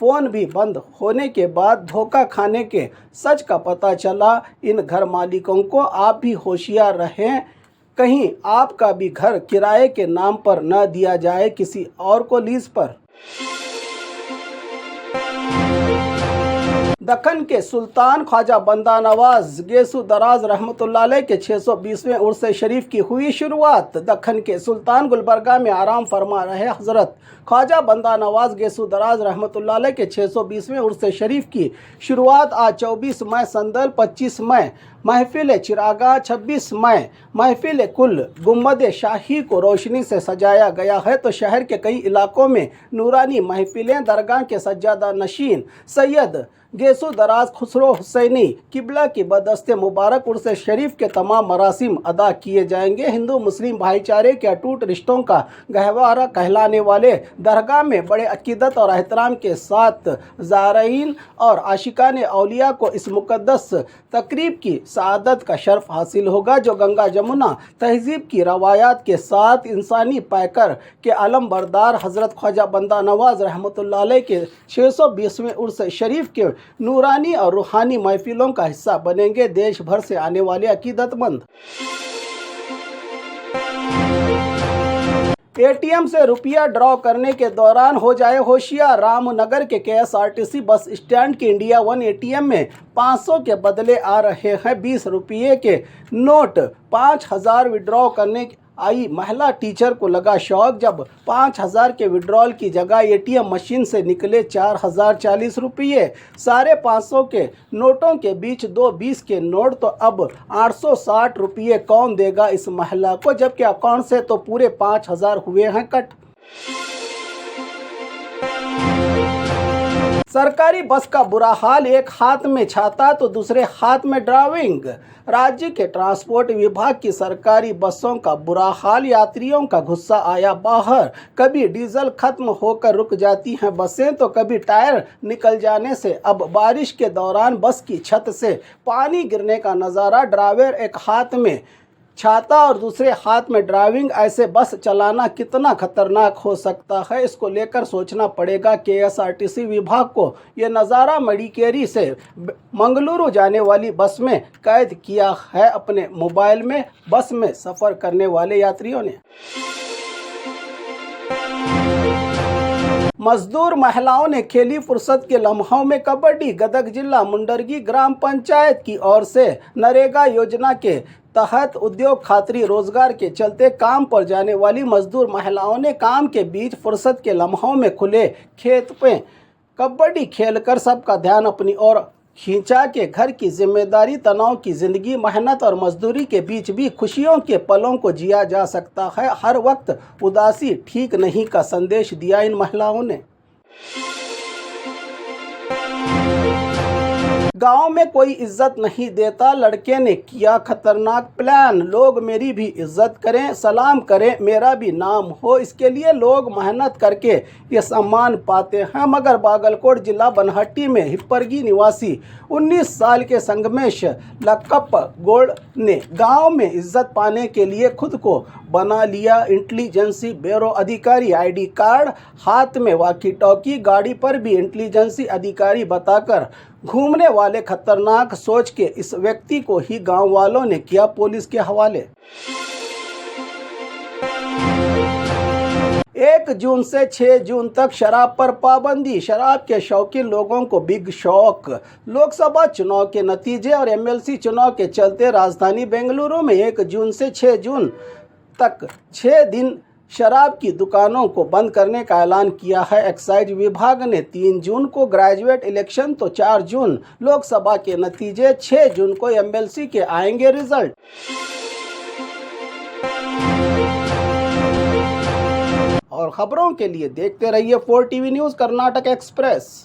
Phone भी बंद होने के बाद धोखा खाने के सच का पता चला। इन घर मालिकों को आप भी होशियार रहें, कहीं आपका भी घर किराए के नाम पर न दिया जाए किसी और को लीज पर। दक्कन के सुल्तान ख्वाजा बंदा नवाज गेसु दराज रहमतुल्लाह अलैह के 620वें उर्स शरीफ की हुई शुरुआत। दक्कन के सुल्तान गुलबर्गा में आराम फरमा रहे हज़रत ख्वाजा बंदा नवाज गेसु दराज रहमतुल्लाह अलैह के 620वें उर्स शरीफ की शुरुआत आज 24 मई संदल, 25 मई महफिल चिरागा, 26 मई महफिल कुल गुम्बद शाही को रोशनी से सजाया गया है। तो शहर के कई इलाकों में नूरानी महफिलें, दरगाह के सज्जादा नशीन सैयद गेसु दराज खुसरो हुसैनी किबला की बदस्ते मुबारक उर्स शरीफ के तमाम मरासिम अदा किए जाएंगे। हिंदू मुस्लिम भाईचारे के अटूट रिश्तों का गहवारा कहलाने वाले दरगाह में बड़े अकीदत और एहतराम के साथ ज़ारईन और आशिकान औलिया को इस मुक़द्दस तकरीब की सआदत का शर्फ हासिल होगा, जो गंगा जमुना तहजीब की रवायात के साथ इंसानी पैकर के अलम बरदार हज़रत ख्वाजा बंदा नवाज रहमतुल्लाह अलैह के 620वें उर्स शरीफ के नूरानी और रूहानी महफिलों का हिस्सा बनेंगे। देश भर से आने वाले अकीदतमंद एटीएम से रुपया ड्रॉ करने के दौरान हो जाए होशियार। रामनगर के केएसआरटीसी बस स्टैंड के इंडिया वन एटीएम में 500 के बदले आ रहे हैं 20 रुपये के नोट। 5000 विड्रॉ करने आई महिला टीचर को लगा शौक, जब 5000 के विड्रॉल की जगह एटीएम मशीन से निकले 4040 रुपये। साढ़े 500 के नोटों के बीच 2 20 के नोट, तो अब 860 रुपये कौन देगा इस महिला को, जबकि अकाउंट से तो पूरे 5000 हुए हैं कट। सरकारी बस का बुरा हाल, एक हाथ में छाता तो दूसरे हाथ में ड्राइविंग। राज्य के ट्रांसपोर्ट विभाग की सरकारी बसों का बुरा हाल, यात्रियों का गुस्सा आया बाहर। कभी डीजल खत्म होकर रुक जाती हैं बसें, तो कभी टायर निकल जाने से अब बारिश के दौरान बस की छत से पानी गिरने का नज़ारा। ड्राइवर एक हाथ में छाता और दूसरे हाथ में ड्राइविंग, ऐसे बस चलाना कितना खतरनाक हो सकता है, इसको लेकर सोचना पड़ेगा केएसआरटीसी विभाग को। ये नज़ारा मडिकेरी से मंगलुरु जाने वाली बस में कैद किया है अपने मोबाइल में बस में सफ़र करने वाले यात्रियों ने। मजदूर महिलाओं ने खेली फुर्सत के लम्हों में कबड्डी। गदग जिला मुंडरगी ग्राम पंचायत की ओर से नरेगा योजना के तहत उद्योग खातरी रोजगार के चलते काम पर जाने वाली मजदूर महिलाओं ने काम के बीच फुर्सत के लम्हों में खुले खेत पे कबड्डी खेलकर सबका ध्यान अपनी ओर खींचा के घर की जिम्मेदारी, तनाव की ज़िंदगी, मेहनत और मजदूरी के बीच भी खुशियों के पलों को जिया जा सकता है। हर वक्त उदासी ठीक नहीं का संदेश दिया इन महिलाओं ने। गांव में कोई इज्जत नहीं देता, लड़के ने किया खतरनाक प्लान। लोग मेरी भी इज्जत करें, सलाम करें, मेरा भी नाम हो, इसके लिए लोग मेहनत करके ये सम्मान पाते हैं। मगर बागलकोट जिला बनहट्टी में हिप्परगी निवासी 19 साल के संगमेश लक्कप गोड़ ने गांव में इज्जत पाने के लिए खुद को बना लिया इंटेलिजेंसी ब्यूरो अधिकारी। आईडी कार्ड हाथ में, वॉकी टॉकी, गाड़ी पर भी इंटेलिजेंसी अधिकारी बताकर घूमने वाले खतरनाक सोच के इस व्यक्ति को ही गांव वालों ने किया पुलिस के हवाले। 1 जून से 6 जून तक शराब पर पाबंदी। शराब के शौकीन लोगों को बिग शॉक। लोकसभा चुनाव के नतीजे और एमएलसी चुनाव के चलते राजधानी बेंगलुरु में 1 जून से 6 जून तक 6 दिन शराब की दुकानों को बंद करने का ऐलान किया है एक्साइज विभाग ने। 3 जून को ग्रेजुएट इलेक्शन, तो 4 जून लोकसभा के नतीजे, 6 जून को एमएलसी के आएंगे रिजल्ट। और खबरों के लिए देखते रहिए 4 टीवी न्यूज़ कर्नाटक एक्सप्रेस।